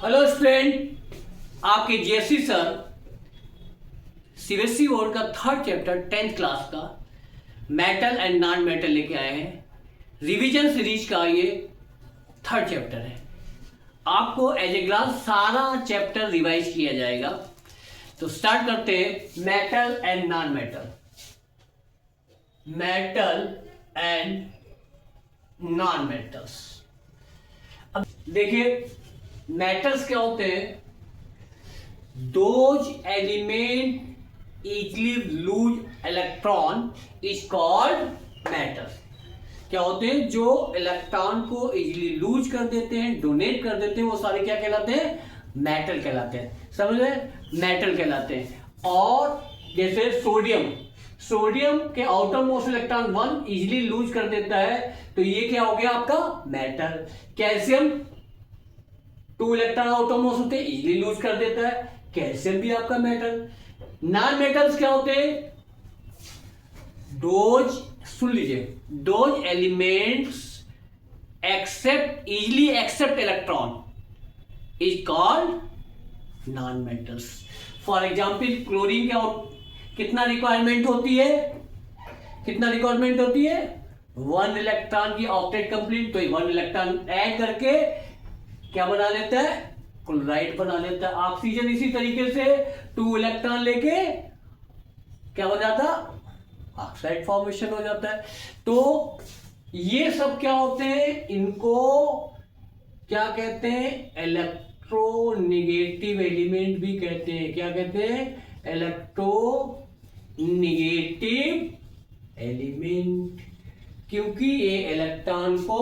Hello student, आपके JSC sir CBSE board का third chapter 10th class का metal and non metal लेके आए हैं। रिवीजन सीरीज का ये थर्ड चैप्टर है। आपको एज ए क्लास सारा चैप्टर रिवाइज किया जाएगा। तो स्टार्ट करते हैं metal and non metal. Metal and non metals. अब देखिए मेटल्स क्या होते हैं? Those element easily loose electron is called metal. क्या होते हैं? जो इलेक्ट्रॉन को इजली लूज कर देते हैं, डोनेट कर देते हैं, वो सारे क्या कहलाते हैं? मेटल कहलाते हैं। समझ रहे? मेटल कहलाते हैं। और जैसे सोडियम के outermost electron 1 easily lose कर देता है, तो ये क्या हो गया आपका? Metal. Calcium 2 electron outermost होते हैं, इजली लूज कर देता है, कैल्शियम भी आपका मेटल। नॉन मेटल्स क्या होते हैं? सुन लीजिए, those elements easily accept electron is called non metals. For example chlorine क्या कितना रिक्वायरमेंट होती है? 1 इलेक्ट्रॉन की ऑक्टेट कंप्लीट, तो 1 इलेक्ट्रॉन ऐड करके क्या बना लेता है? क्लोराइड बना लेता है। ऑक्सीजन इसी तरीके से 2 इलेक्ट्रॉन लेके क्या बन जाता? ऑक्साइड फॉर्मेशन हो जाता है। तो ये सब क्या होते हैं? इनको क्या कहते हैं? इलेक्ट्रोनेगेटिव एलिमेंट भी कहते हैं। क्या कहते हैं? इलेक्ट्रोनेगेटिव एलिमेंट, क्योंकि ये इलेक्ट्रॉन को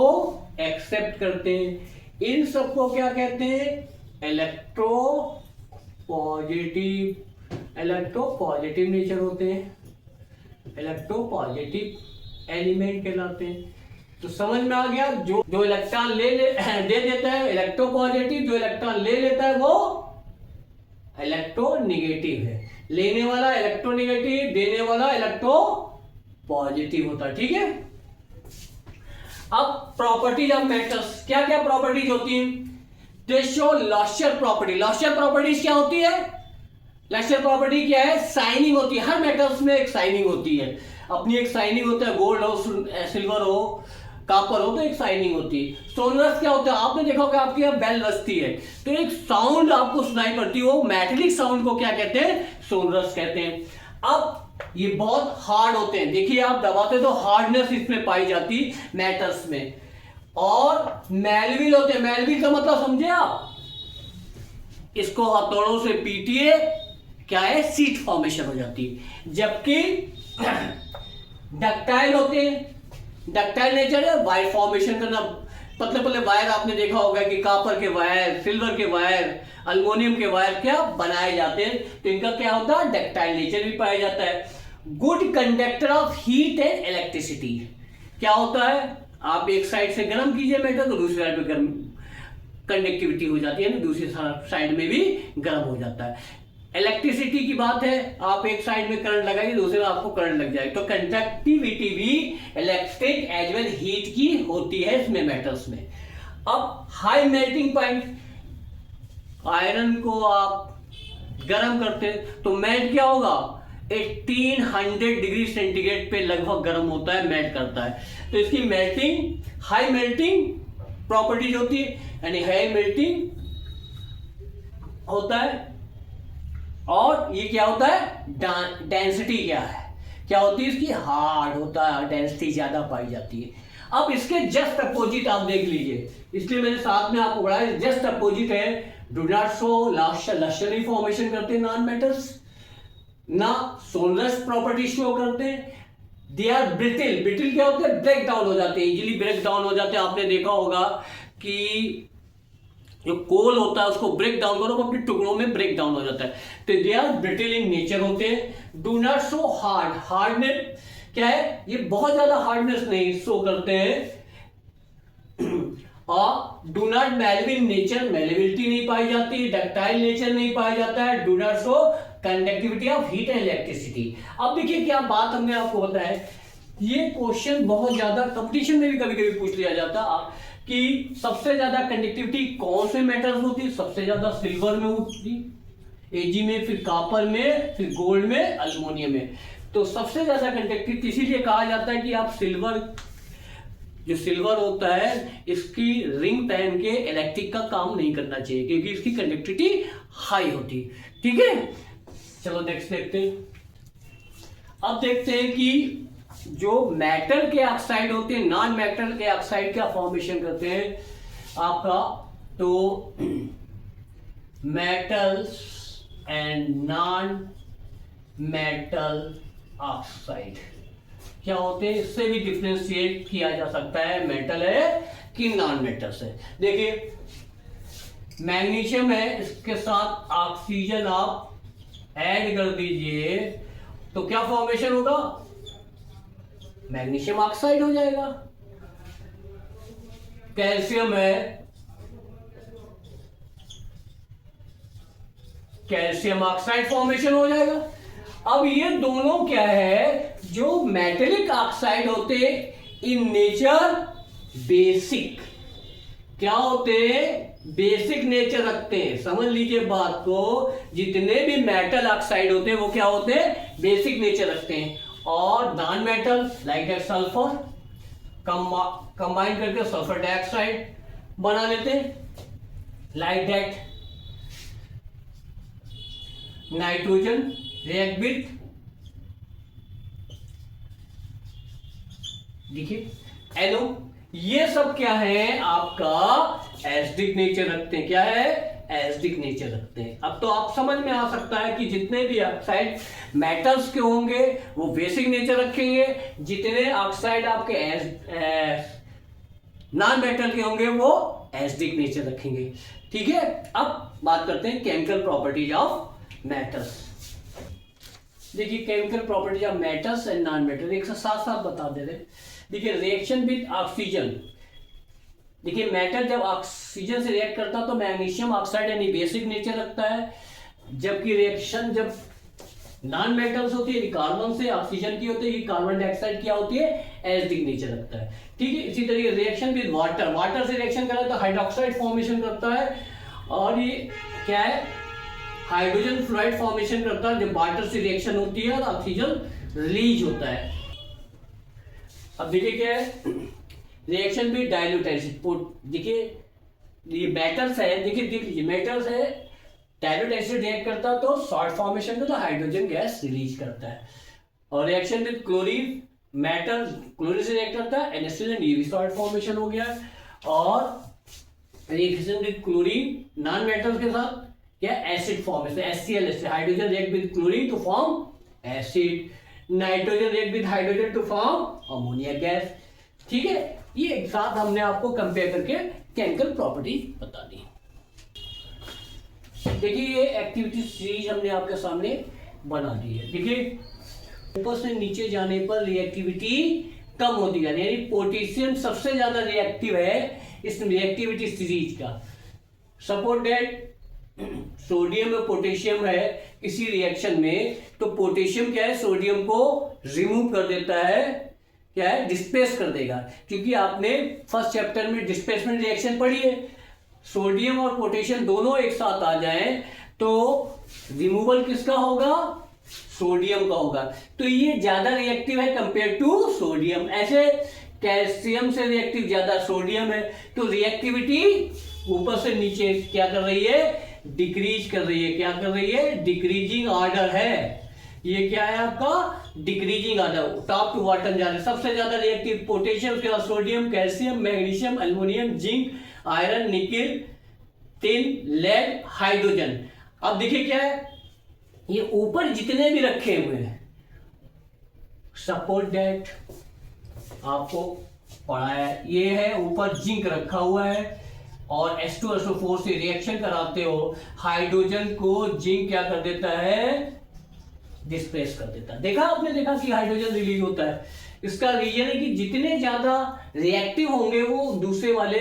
एक्सेप्ट करते हैं। इन सबको क्या कहते हैं? इलेक्ट्रो पॉजिटिव नेचर होते हैं, इलेक्ट्रो पॉजिटिव एलिमेंट कहलाते हैं। तो समझ में आ गया? जो इलेक्ट्रॉन दे देता है इलेक्ट्रो पॉजिटिव, जो इलेक्ट्रॉन ले लेता है वो इलेक्ट्रोनेगेटिव है। लेने वाला इलेक्ट्रोनेगेटिव, देने वाला इलेक्ट्रो पॉजिटिव होता है। ठीक है। अब प्रॉपर्टीज ऑफ मेटल्स, क्या क्या प्रॉपर्टीज होती हैं? They show lustre property. Lustre properties क्या होती है? लॉस्चर प्रॉपर्टी क्या है? शाइनिंग होती है। हर मेटल्स में एक शाइनिंग होती है, अपनी एक शाइनिंग होता है। गोल्ड हो, सिल्वर हो, कॉपर हो, तो एक शाइनिंग होती है। सोनरस क्या होता है? आपने देखा होगा आपकी यहाँ बेल बजती है तो एक साउंड आपको सुनाई पड़ती है, वो मेटेलिक साउंड को क्या कहते हैं? सोनरस कहते हैं। अब ये बहुत हार्ड होते हैं। देखिए आप दबाते तो हार्डनेस इसमें पाई जाती मेटल्स में। और मेलविल होते हैं। मेलविल का मतलब समझे आप? इसको हथौड़ों से पीटिए, क्या है? सीट फॉर्मेशन हो जाती है। जबकि डक्टाइल होते हैं। डक्टाइल नेचर है, वायर फॉर्मेशन करना। पतले वायर आपने देखा होगा कि कॉपर के वायर, सिल्वर के वायर, अल्युमिनियम के वायर क्या बनाए जाते हैं, तो इनका क्या होता है? डक्टाइल नेचर भी पाया जाता है। Good conductor of heat and electricity. क्या होता है? आप एक साइड से गर्म कीजिए मेटल तो दूसरी साइड पे गर्म कंडक्टिविटी हो जाती है ना, दूसरी साइड में भी गर्म हो जाता है। इलेक्ट्रिसिटी की बात है, आप एक साइड में करंट लगाइए, दूसरे में आपको करंट लग जाए, तो कंडक्टिविटी भी इलेक्ट्रिक एज वेल हीट की होती है इसमें मेटल्स में। अब हाई मेल्टिंग पॉइंट, आयरन को आप गर्म करते तो मेल्ट क्या होगा? 1800 डिग्री सेंटीग्रेड पे लगभग गर्म होता है, मेल्ट करता है। तो इसकी मेल्टिंग, हाई मेल्टिंग प्रॉपर्टीज होती है, यानी हाई मेल्टिंग होता है। और ये क्या होता है? डेंसिटी क्या है? क्या होती है इसकी? हार्ड होता है, डेंसिटी ज्यादा पाई जाती है। अब इसके जस्ट अपोजिट आप देख लीजिए, इसलिए मैंने साथ में आपको पढ़ाया। जस्ट अपोजिट है, डू नॉट शो लश्चरी फॉर्मेशन करते हैं नॉन मेटल्स, ना सोनरस प्रॉपर्टी शो करते हैं। दे आर ब्रिटल। ब्रिटल क्या होते हैं? ब्रेक डाउन हो जाते हैं, इजीली ब्रेक डाउन हो जाते हैं। आपने देखा होगा कि जो कोल होता है उसको ब्रेक डाउन करो, अपने टुकड़ों में ब्रेक डाउन हो जाता है। तो they are brittle in nature होते हैं। Do not show hard. Hardness क्या है? ये बहुत ज्यादा हार्डनेस नहीं शो करते हैं। और do not Melville nature, malleability नहीं पाई जाती, डक्टाइल नेचर नहीं पाया जाता है। Do not show conductivity of heat and electricity. अब देखिए क्या बात हमने आपको बताया, ये क्वेश्चन बहुत ज्यादा कंपटीशन में भी कभी कभी पूछ लिया जाता कि सबसे ज्यादा कंडक्टिविटी कौन से मेटल्स होती है? सबसे ज्यादा सिल्वर में होती, एजी में, फिर कॉपर में, फिर गोल्ड में, अल्युमिनियम में। तो सबसे ज्यादा कंडक्टिविटी इसीलिए कहा जाता है कि आप सिल्वर, जो सिल्वर होता है इसकी रिंग पहन के इलेक्ट्रिक का काम नहीं करना चाहिए क्योंकि इसकी कंडक्टिविटी हाई होती है। ठीक है, चलो नेक्स्ट देखते हैं। अब देखते हैं कि जो मेटल के ऑक्साइड होते हैं, नॉन मेटल के ऑक्साइड क्या फॉर्मेशन करते हैं आपका? तो metals and non metal oxide क्या होते हैं, इससे भी डिफ्रेंशिएट किया जा सकता है मेटल है कि नॉन मेटल्स है। देखिए मैग्नीशियम है, इसके साथ ऑक्सीजन आप ऐड कर दीजिए तो क्या फॉर्मेशन होगा? मैग्नीशियम ऑक्साइड हो जाएगा। कैल्शियम है, कैल्शियम ऑक्साइड फॉर्मेशन हो जाएगा। अब ये दोनों क्या है, जो मेटेलिक ऑक्साइड होते इन नेचर बेसिक, क्या होते हैं? बेसिक नेचर रखते हैं। समझ लीजिए बात को, जितने भी मेटल ऑक्साइड होते हैं वो क्या होते हैं? बेसिक नेचर रखते हैं। और non metal like that sulphur combine करके सल्फर डाइऑक्साइड बना लेते हैं, like that nitrogen react with, देखिए NO। ये सब क्या है आपका? एसिडिक नेचर रखते हैं। क्या है? एसिडिक नेचर रखते हैं। अब तो आप समझ में आ सकता है कि जितने भी ऑक्साइड मेटल्स के होंगे वो बेसिक नेचर रखेंगे, जितने ऑक्साइड आपके नॉन मेटल के होंगे वो एसिडिक नेचर रखेंगे। ठीक है, अब बात करते हैं केमिकल प्रॉपर्टीज ऑफ मेटल्स। देखिए chemical properties of metals and non metal एक साथ साथ बता दे रहे। देखिए रिएक्शन विद ऑक्सीजन, देखिए मेटल जब ऑक्सीजन से रिएक्ट करता है तो मैग्नीशियम ऑक्साइड यानी बेसिक नेचर रखता है, जबकि रिएक्शन जब नॉन मेटल्स होती है कार्बन से ऑक्सीजन की होती है, कार्बन डाइऑक्साइड क्या होती है? एसिडिक नेचर रखता है। ठीक है, इसी तरीके रिएक्शन विद वाटर, वाटर से रिएक्शन करा तो हाइड्रोक्साइड फॉर्मेशन करता है, और ये क्या है? हाइड्रोजन फ्लोराइड फॉर्मेशन करता है जब वाटर से रिएक्शन होती है और ऑक्सीजन रिलीज होता है। अब देखिए क्या है? रिएक्शन भी डाइल्यूट एसिड, देखिए ये मेटल्स है, देखिए देख लीजिए मेटल्स है, डाइल्यूट एसिड रिएक्ट करता तो सॉल्ट फॉर्मेशन करता, हाइड्रोजन गैस रिलीज करता है। और reaction with chlorine, metal chlorine से रिएक्ट करता है, NaCl एंड ये सॉल्ट फॉर्मेशन हो गया। और reaction with chlorine non metals के साथ क्या? Acid formation, HCl, hydrogen react with chlorine to form acid, nitrogen react with hydrogen to form ammonia gas. ठीक है, ये एक साथ हमने आपको कंपेयर करके केमिकल प्रॉपर्टी बता दी। देखिए ये एक्टिविटी सीरीज हमने आपके सामने बना दी है। देखिए ऊपर से नीचे जाने पर रिएक्टिविटी कम होती है, यानी पोटेशियम सबसे ज्यादा रिएक्टिव है इस रिएक्टिविटी सीरीज का। सपोज दैट सोडियम और पोटेशियम है किसी रिएक्शन में, तो पोटेशियम क्या है? सोडियम को रिमूव कर देता है, क्या है? डिस्प्लेस कर देगा, क्योंकि आपने फर्स्ट चैप्टर में डिस्प्लेसमेंट रिएक्शन पढ़ी है। सोडियम और पोटेशियम दोनों एक साथ आ जाएं तो रिमूवल किसका होगा? सोडियम का होगा। तो ये ज्यादा रिएक्टिव है कंपेयर टू सोडियम। ऐसे कैल्शियम से रिएक्टिव ज्यादा सोडियम है, तो रिएक्टिविटी ऊपर से नीचे क्या कर रही है? डिक्रीज कर रही है। क्या कर रही है? डिक्रीजिंग ऑर्डर है। ये क्या है आपका? Decreasing order, top to bottom जा रहे हैं। सबसे ज्यादा रिएक्टिव पोटेशियम, उसके बाद sodium, calcium, magnesium, aluminium, zinc, iron, nickel, tin, lead, hydrogen. अब देखिए क्या है, ये ऊपर जितने भी रखे हुए हैं, सपोज दैट आपको पढ़ा है, ये है ऊपर जिंक रखा हुआ है और H2SO4 से रिएक्शन कराते हो, हाइड्रोजन को जिंक क्या कर देता है? डिस्प्लेस कर देता है। देखा आपने, देखा कि हाइड्रोजन रिलीज होता है। इसका रीजन है कि जितने ज्यादा रिएक्टिव होंगे वो दूसरे वाले,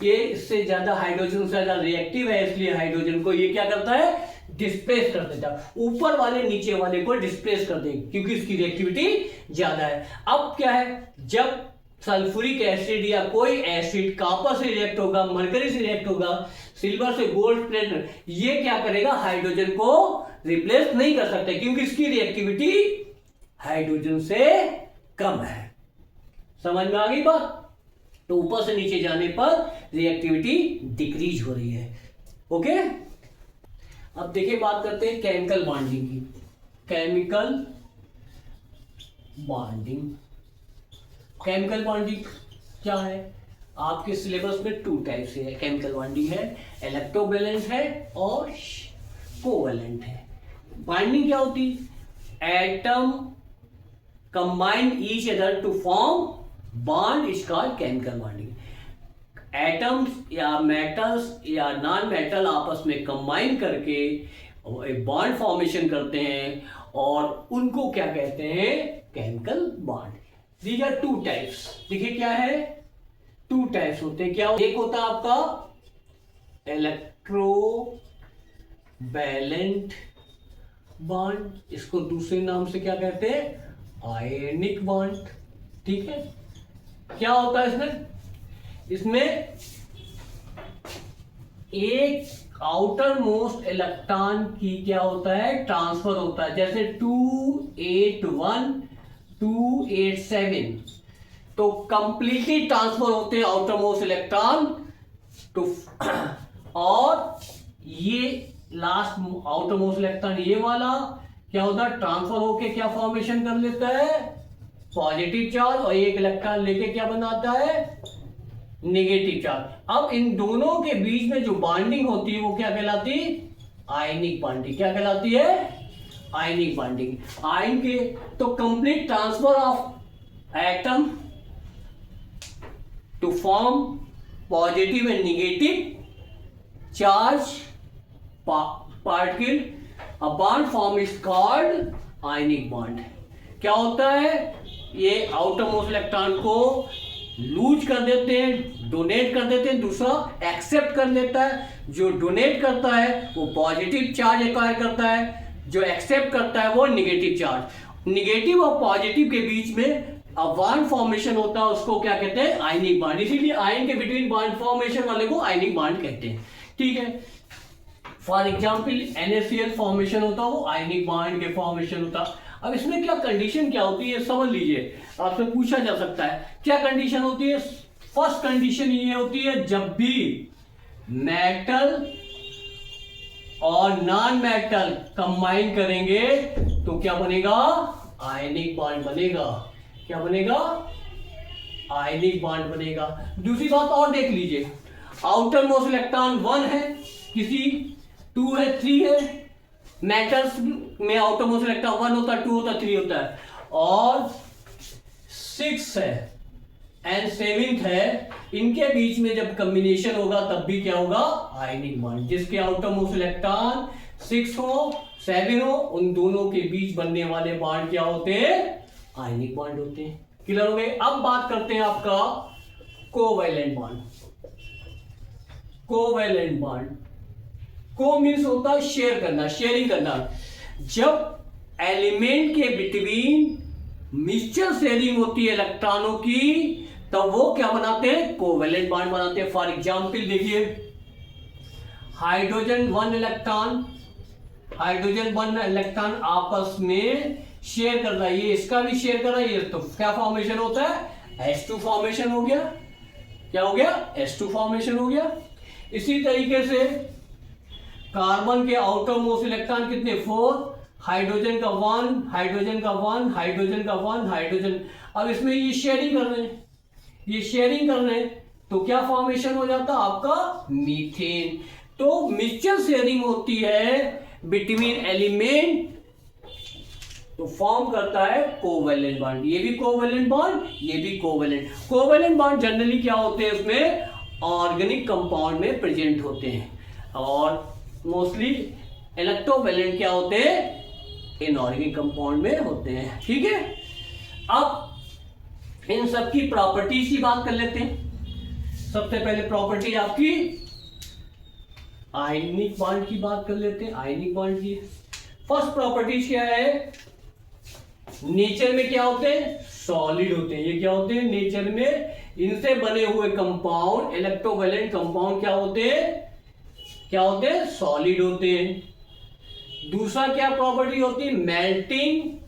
ये इससे ज्यादा हाइड्रोजन से ज्यादा रिएक्टिव है, इसलिए हाइड्रोजन को ये क्या करता है? डिस्प्लेस कर देता है। ऊपर वाले नीचे वाले को डिस्प्लेस कर देंगे क्योंकि इसकी रिएक्टिविटी ज्यादा है। अब क्या है, जब सल्फ्यूरिक एसिड या कोई एसिड कॉपर से रिएक्ट होगा, मरकरी से रिएक्ट होगा, सिल्वर से गोल्ड प्लेट, ये क्या करेगा, हाइड्रोजन को रिप्लेस नहीं कर सकते क्योंकि इसकी रिएक्टिविटी हाइड्रोजन से कम है। समझ में आ गई बात? तो ऊपर से नीचे जाने पर रिएक्टिविटी डिक्रीज हो रही है। ओके, अब देखिए बात करते हैं केमिकल बॉन्डिंग की। केमिकल बॉन्डिंग, केमिकल बॉन्डिंग क्या है? आपके सिलेबस में 2 टाइप से है केमिकल बॉन्डिंग है, इलेक्ट्रोवैलेंट है और कोवैलेंट है। बॉन्डिंग क्या होती है? Atom combine each other to form bond is called chemical bonding. Atoms या मेटल्स या नॉन मेटल आपस में कंबाइन करके एक बॉन्ड फॉर्मेशन करते हैं और उनको क्या कहते हैं? Chemical bond. These are 2 types. देखिए क्या है, 2 टाइप्स होते हैं। क्या एक होता है आपका इलेक्ट्रोवैलेंट बॉन्ड, इसको दूसरे नाम से क्या कहते हैं? Ionic bond. ठीक है, क्या होता है इसमें एक आउटर मोस्ट इलेक्ट्रॉन की क्या होता है? ट्रांसफर होता है। जैसे 281 287 तो कंप्लीटली ट्रांसफर होते हैं आउटर मोस्ट इलेक्ट्रॉन टू, और ये लास्ट आउटर मोस्ट इलेक्ट्रॉन ये वाला क्या होता है? ट्रांसफर होके क्या फॉर्मेशन कर लेता है? पॉजिटिव चार्ज, और एक इलेक्ट्रॉन लेके क्या बनाता है? Negative charge. अब इन दोनों के बीच में जो बॉन्डिंग होती है वो क्या कहलाती है? Ionic bonding. क्या कहलाती है? Ionic bonding. आयन के तो complete transfer of atom to form positive and negative charge particle, a bond form is called ionic bond. क्या होता है? ये आउटर मोस्ट इलेक्ट्रॉन को लूज कर देते हैं, डोनेट कर देते हैं, दूसरा एक्सेप्ट कर लेता है। जो डोनेट करता है वो पॉजिटिव चार्ज एक्वायर करता है, जो एक्सेप्ट करता है वो नेगेटिव चार्ज। नेगेटिव और पॉजिटिव के बीच में बॉन्ड फॉर्मेशन होता है, उसको क्या कहते हैं? Ionic bond. इसीलिए आयन के बिटवीन बॉन्ड फॉर्मेशन वाले को आयनिक बॉन्ड कहते हैं। ठीक है, फॉर एग्जाम्पल NaCl फॉर्मेशन होता है वो आयनिक बॉन्ड के फॉर्मेशन होता है। अब इसमें क्या कंडीशन क्या होती है समझ लीजिए, आपसे पूछा जा सकता है क्या कंडीशन होती है। फर्स्ट कंडीशन ये होती है, जब भी मेटल और नॉन मेटल कंबाइन करेंगे तो क्या बनेगा? आयनिक बॉन्ड बनेगा। क्या बनेगा? आयनिक बॉन्ड बनेगा। दूसरी बात और देख लीजिए, आउटर मोस्ट इलेक्ट्रॉन 1 है, किसी 2 है, 3 है। मेटल्स में आउटर मोस्ट इलेक्ट्रॉन 1 होता है, 2 होता है, 3 होता है, और 6 है एंड 7th है। इनके बीच में जब कॉम्बिनेशन होगा तब भी क्या होगा? Ionic bond. जिसके आउटर मोस्ट इलेक्ट्रॉन 6 हो 7 हो, उन दोनों के बीच बनने वाले बॉन्ड क्या होते हैं? आयनिक बॉन्ड होते हैं। क्लियर हो गए? अब बात करते हैं आपका कोवैलेंट बॉन्ड। कोवैलेंट बॉन्ड, को मीन्स होता है शेयर करना, शेयरिंग करना। जब एलिमेंट के बिटवीन म्यूचुअल शेयरिंग होती है इलेक्ट्रॉनों की, तब वो क्या बनाते हैं? कोवैलेंट बॉन्ड बनाते हैं। फॉर एग्जांपल देखिए, हाइड्रोजन 1 इलेक्ट्रॉन आपस में शेयर कर रहा है, ये इसका भी शेयर कर रहा है, ये तो क्या फॉर्मेशन होता है? H2 फॉर्मेशन हो गया। क्या हो गया? H2 फॉर्मेशन हो गया। इसी तरीके से कार्बन के आउटर मोस्ट इलेक्ट्रॉन कितने? 4, हाइड्रोजन का 1, हाइड्रोजन का 1, हाइड्रोजन का 1, हाइड्रोजन। अब इसमें ये शेयरिंग कर रहे हैं, ये शेयरिंग कर रहे हैं, तो क्या फॉर्मेशन हो जाता है आपका? मीथेन। तो म्यूचुअल शेयरिंग होती है बिटवीन एलिमेंट, तो फॉर्म करता है कोवैलेंट बॉन्ड। ये भी कोवैलेंट बॉन्ड, ये भी कोवैलेंट। कोवैलेंट बॉन्ड जनरली क्या होते हैं? उसमें ऑर्गेनिक कंपाउंड में प्रेजेंट होते हैं, और मोस्टली इलेक्ट्रोवैलेंट क्या होते हैं? इनऑर्गेनिक कंपाउंड में होते हैं। ठीक है, अब इन सब की प्रॉपर्टीज की बात कर लेते हैं। सबसे पहले प्रॉपर्टी आपकी आयनिक बॉन्ड की बात कर लेते हैं। आयनिक बॉन्ड की फर्स्ट प्रॉपर्टीज क्या है? नेचर में क्या होते हैं, सॉलिड होते हैं। ये क्या होते हैं, नेचर में इनसे बने हुए कंपाउंड, इलेक्ट्रोवैलेंट कंपाउंड क्या होते हैं, क्या होते हैं, सॉलिड होते हैं। दूसरा क्या प्रॉपर्टी होती है, मेल्टिंग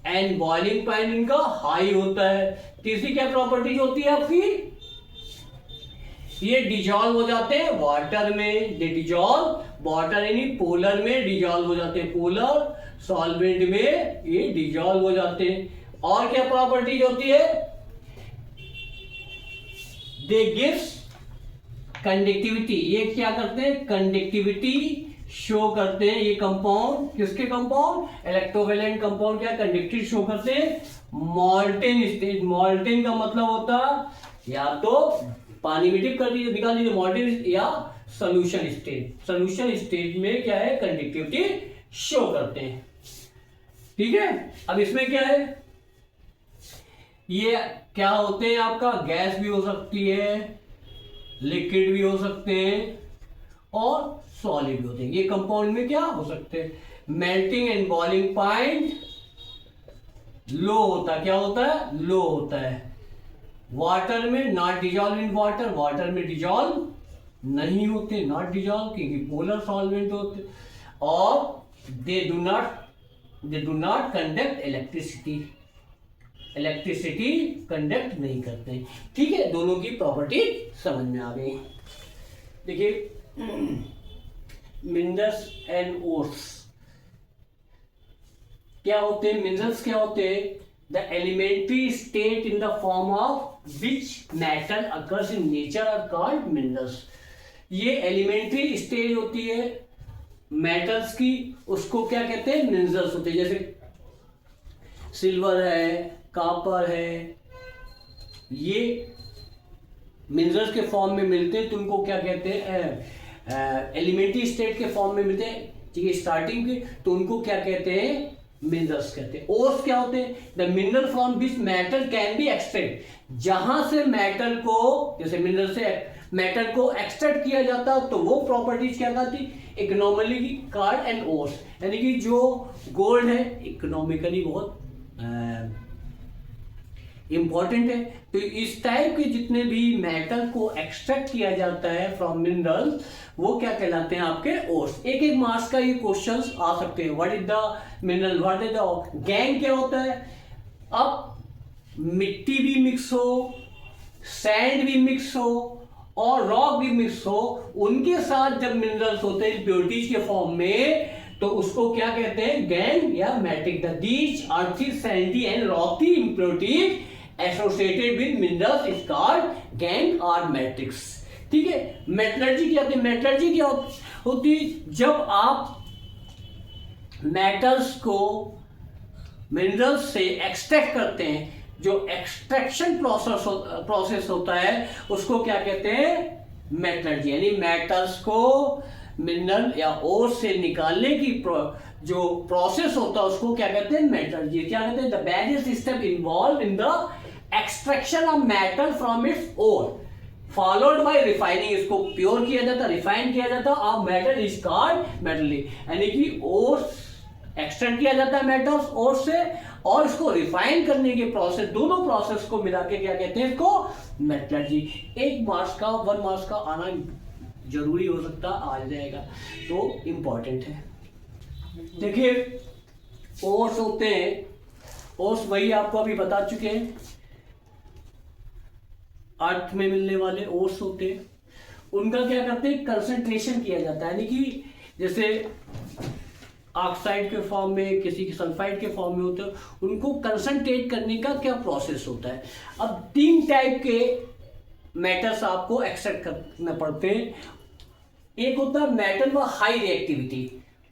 एंड बॉइलिंग पॉइंट इनका हाई होता है। तीसरी क्या प्रॉपर्टी होती है आपकी, ये डिजॉल्व हो जाते हैं वाटर में, ये डिजॉल्व वाटर यानी पोलर में डिजॉल्व हो जाते हैं, पोलर सॉल्वेंट में ये डिजॉल्व हो जाते हैं। और क्या प्रॉपर्टीज होती है, दे गिव्स कंडक्टिविटी, ये क्या करते हैं, कंडक्टिविटी शो करते हैं। ये कंपाउंड, किसके कंपाउंड, इलेक्ट्रोवैलेंट कंपाउंड क्या कंडक्टिविटी शो करते हैं, मॉल्टेन स्टेट। मॉल्टेन का मतलब होता है या तो पानी में डिप कर दीजिए, निकाल दीजिए मॉल्टेन, या सोल्यूशन स्टेट। सोल्यूशन स्टेट में क्या है, कंडक्टिविटी शो करते हैं। ठीक है, अब इसमें क्या है, ये क्या होते हैं आपका, गैस भी हो सकती है, लिक्विड भी हो सकते हैं और सॉलिड भी होते हैं। ये कंपाउंड में क्या हो सकते हैं, मेल्टिंग एंड बॉइलिंग पॉइंट लो होता है, क्या होता है, लो होता है। वाटर में not dissolve in water, water में डिजॉल्व नहीं होते, नॉट डिजॉल्व क्योंकि पोलर सॉल्वेंट होते। और they do not conduct electricity, electricity conduct नहीं करते। ठीक है, दोनों की प्रॉपर्टी समझ में आ गई। देखिए मिनरल्स एंड ओर्स क्या होते हैं, मिनरल्स क्या होते हैं, the elementary state in the form of which metal occurs in nature are called minerals. ये एलिमेंट्री स्टेज होती है मेटल्स की, उसको क्या कहते हैं, मिनरल्स होते हैं। जैसे सिल्वर है, कॉपर है, ये मिनरल्स के फॉर्म में मिलते हैं तो उनको क्या कहते हैं, एलिमेंट्री स्टेट के फॉर्म में मिलते हैं, ठीक है, स्टार्टिंग के, तो उनको क्या कहते हैं, मिनरल्स कहते हैं। ओर्स क्या होते हैं, the mineral from which metal can be extract, जहां से मेटल को, जैसे मिनरल से मेटल को एक्सट्रैक्ट किया जाता है तो वो प्रॉपर्टीज क्या कहती, इकोनॉमिकली कॉल्ड एंड ओर्स। यानी कि जो गोल्ड है इकोनॉमिकली बहुत इंपॉर्टेंट है, तो इस टाइप के जितने भी मेटल को एक्सट्रैक्ट किया जाता है फ्रॉम मिनरल, वो क्या कहलाते हैं आपके ओर्स। एक एक मार्क्स का ये क्वेश्चंस आ सकते हैं। What is the mineral, what is the gang, क्या होता है। अब मिट्टी भी मिक्स हो, सैंड भी मिक्स हो और रॉक भी मिक्स हो, उनके साथ जब मिनरल्स होते हैं इम्प्योरिटीज के फॉर्म में, तो उसको क्या कहते हैं, गैंग या मैट्रिक। द दीज अर्थी, Sandy and Rocky impurities associated with minerals is called gang और मैट्रिक्स। ठीक है, मेटलर्जी क्या होती है, मेटलर्जी क्या होती है, जब आप मेटल्स को मिनरल्स से एक्सट्रैक्ट करते हैं, जो एक्सट्रैक्शन प्रोसेस होता है उसको क्या कहते हैं, मेटलर्जी। यानी मेटल्स को मिनरल या ओर से निकालने की जो प्रोसेस होता है उसको क्या कहते हैं, मेटलर्जी। क्या कहते हैं, the various step involve in the extraction of metal from its ore followed by refining, इसको प्योर किया जाता, रिफाइन किया जाता, और मेटल इज कॉल्ड मेटल। यानी कि ओर एक्सट्रैक्ट किया जाता है मेटल्स ओर से, और इसको रिफाइन करने के प्रोसेस, दोनों प्रोसेस को मिला के क्या कहते हैं, इसको मेटलर्जी। एक मार्क्स का, 1 मार्क्स का आना जरूरी हो सकता, आ जाएगा, तो इंपॉर्टेंट है। देखिए ओर्स होते हैं, ओर्स वही आपको अभी बता चुके हैं, अर्थ में मिलने वाले ओर्स होते हैं। उनका क्या करते हैं, कंसंट्रेशन किया जाता है, यानी कि जैसे ऑक्साइड के फॉर्म में, किसी के सल्फाइड के फॉर्म में होते हैं, उनको कंसंट्रेट करने का क्या प्रोसेस होता है। अब 3 टाइप के मेटल्स आपको एक्सट्रैक्ट करना पड़ते हैं। एक होता है मेटल व हाई रिएक्टिविटी,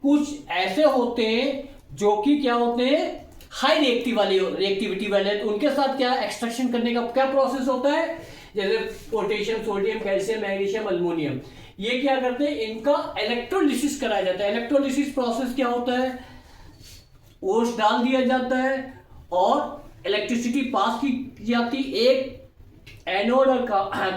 कुछ ऐसे होते हैं जो कि क्या होते हैं, हाई रिएक्टिविटी वाले, तो उनके साथ क्या एक्सट्रैक्शन करने का क्या प्रोसेस होता है, जैसे potassium, sodium, calcium, magnesium, aluminium, ये क्या करते हैं, इनका इलेक्ट्रोलिसिस कराया जाता है। इलेक्ट्रोलिसिस प्रोसेस क्या होता है, ओर्स डाल दिया जाता है और इलेक्ट्रिसिटी पास की जाती, एक एनोड और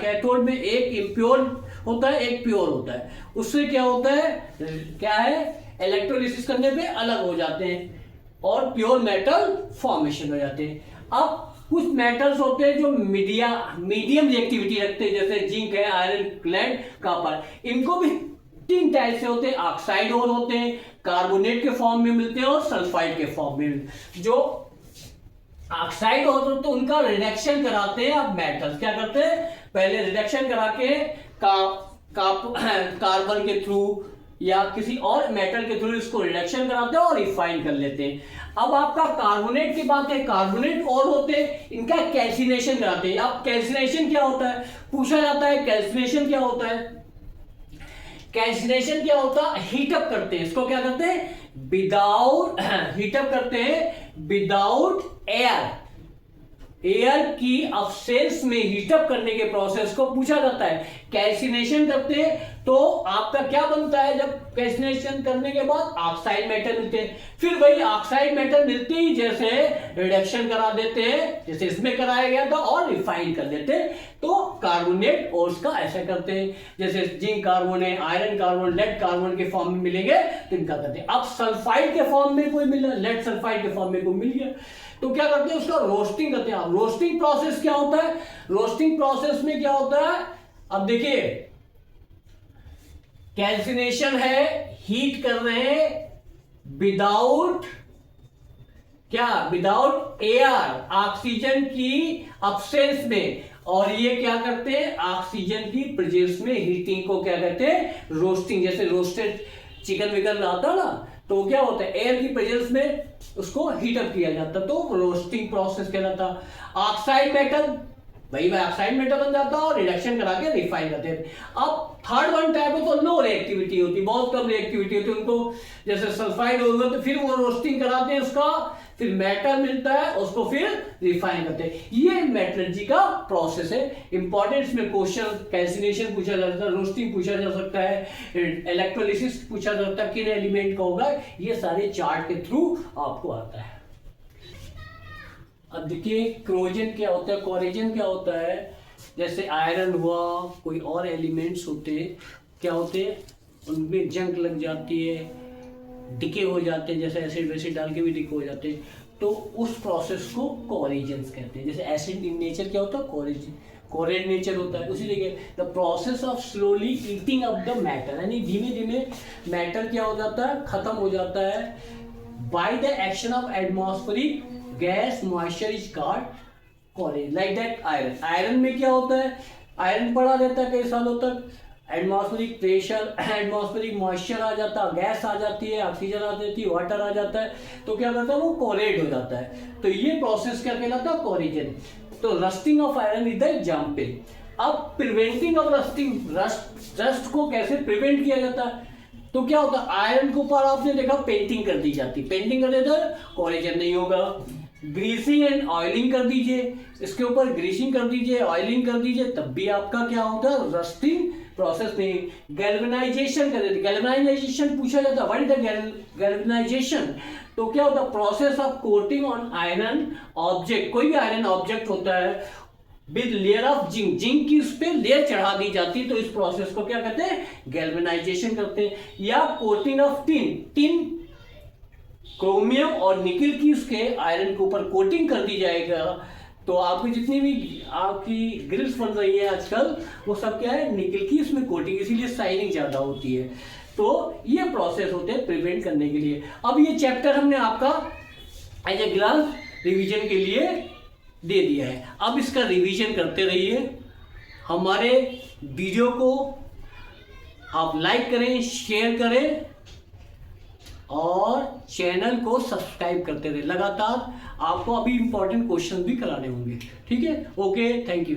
कैथोड में एक इम्प्योर होता है, एक प्योर होता है, उससे क्या होता है, क्या है, इलेक्ट्रोलिसिस करने पे अलग हो जाते हैं। और प्योर मेटल फॉर्मेशन हो जाते हैं। अब कुछ मेटल्स होते हैं जो मीडियम रिएक्टिविटी रखते हैं, जैसे जिंक है, आयरन, लेड, कॉपर। इनको भी 3 टाइप से होते हैं, ऑक्साइड और होते हैं, कार्बोनेट के फॉर्म में मिलते हैं और सल्फाइड के फॉर्म में। जो ऑक्साइड होते हैं तो उनका रिडक्शन कराते हैं आप मेटल्स, क्या करते हैं, पहले रिडक्शन करा के कार्बन के थ्रू या किसी और मेटल के थ्रू इसको रिडक्शन कराते हैं और रिफाइन कर लेते हैं। अब आपका कार्बोनेट की बात है, कार्बोनेट और होते हैं, इनका कैल्सिनेशन कराते हैं। अब कैल्सिनेशन क्या होता है पूछा जाता है, कैल्सिनेशन क्या होता है? कैल्सिनेशन क्या होता है? हीटअप करते हैं इसको, क्या करते हैं, विदाउट हीटअप करते हैं विदाउट एयर की अब्सेंस में हीटअप करने के प्रोसेस को पूछा जाता है। कैल्सिनेशन करते हैं तो आपका क्या बनता है, जब कैल्सिनेशन करने के बाद ऑक्साइड मेटल मिलते हैं, फिर वही ऑक्साइड मेटल मिलते ही जैसे रिडक्शन करा देते हैं, जैसे इसमें कराया गया था, और रिफाइन कर देते हैं। तो कार्बोनेट और उसका ऐसा करते हैं, जैसे जिंक कार्बन है, आयरन कार्बन, लेड कार्बन के फॉर्म में मिलेंगे तो इनका करते हैं। अब सल्फाइड के फॉर्म में कोई मिला, लेड सल्फाइड के फॉर्म में कोई मिल गया तो क्या करते हैं, उसका रोस्टिंग करते हैं। रोस्टिंग प्रोसेस क्या होता है? रोस्टिंग प्रोसेस में क्या होता है, अब देखिए कैल्सिनेशन है, हीट कर रहे हैं विदाउट एयर, ऑक्सीजन की अब्सेंस में, और ये क्या करते हैं, ऑक्सीजन की प्रेजेंस में हीटिंग को क्या कहते हैं, रोस्टिंग। जैसे रोस्टेड चिकन विकन आता ना, तो क्या होता है, एयर की प्रेजेंस में उसको हीटअप किया जाता, तो रोस्टिंग प्रोसेस कहलाता। ऑक्साइड मेटल, वही ऑक्साइड मेटल बन जाता और रिडक्शन करा के रिफाइन करते हैं। अब थर्ड वन टाइप है तो लो रिएक्टिविटी होती, बहुत कम रिएक्टिविटी होती है उनको, जैसे सल्फाइड होगा तो फिर वो रोस्टिंग कराते हैं उसका, फिर मेटल मिलता है उसको फिर रिफाइन करते हैं। ये मेटलर्जी का प्रोसेस है। इंपॉर्टेंट इसमें क्वेश्चन कैल्सिनेशन पूछा जा सकता है, रोस्टिंग पूछा जा सकता है, इलेक्ट्रोलिसिस पूछा जा सकता है, किन एलिमेंट का होगा, ये सारे चार्ट के थ्रू आपको आता है। अब देखिए क्रोजन क्या होता है, कोरेजन क्या होता है, जैसे आयरन हुआ, कोई और एलिमेंट्स होते हैं, क्या होते हैं, उनमें जंग लग जाती है, डिके हो जाते हैं, जैसे एसिड वैसिड डाल के भी डिके हो जाते हैं, तो उस प्रोसेस को कोरेजन्स कहते हैं। जैसे एसिड इन नेचर क्या होता है, कोरेड नेचर होता है। उसी तरीके the process of slowly eating up the matter, यानी धीमे धीमे मैटर क्या हो जाता है, खत्म हो जाता है, by the action of atmospheric gas moisture is called corrosion, like that iron. Iron में क्या होता है, आयरन पड़ा रहता है कई सालों तक, एटमॉस्फेरिक प्रेशर, एटमॉस्फेरिक मॉइस्चर आ जाता है, गैस आ जाती है, ऑक्सीजन आ जाती है, वाटर आ जाता है, तो क्या करता है, वो कोरेड हो जाता है। तो ये प्रोसेस क्या कहलाता है, कोरेजन। तो rusting of iron is the example. अब प्रिवेंटिंग ऑफ रस्टिंग, रस्ट को कैसे प्रिवेंट किया जाता है, तो क्या होता है, आयरन के ऊपर आपने देखा पेंटिंग कर दी जाती, पेंटिंग कर देते कोरेजन नहीं होगा। ग्रीसिंग एंड ऑयलिंग कर दीजिए, इसके ऊपर ग्रीसिंग कर दीजिए, ऑयलिंग कर दीजिए, तब भी आपका क्या होता है, रस्टिंग प्रोसेस नहीं। गैल्वेनाइजेशन कर देते, गैल्वेनाइजेशन पूछा जाता है, व्हाट इज द गैल्वेनाइजेशन, तो क्या होता है, process of coating on iron object, कोई भी आयरन ऑब्जेक्ट होता है with layer of zinc, zinc की उस पर लेयर चढ़ा दी जाती है, तो इस प्रोसेस को क्या कहते हैं, गैल्वेनाइजेशन करते हैं। या कोटिंग ऑफ टिन, क्रोमियम और निकल की उसके आयरन के ऊपर कोटिंग कर दी जाएगा, तो आपकी जितनी भी आपकी ग्रिल्स बन रही है आजकल, वो सब क्या है, निकल की उसमें कोटिंग, इसीलिए शाइनिंग ज्यादा होती है। तो ये प्रोसेस होते हैं प्रिवेंट करने के लिए। अब ये चैप्टर हमने आपका एज ए ग्लास रिवीजन के लिए दे दिया है, अब इसका रिवीजन करते रहिए। हमारे वीडियो को आप लाइक करें, शेयर करें और चैनल को सब्सक्राइब करते रहे। लगातार आपको अभी इंपॉर्टेंट क्वेश्चन भी कराने होंगे, ठीक है। Okay, thank you.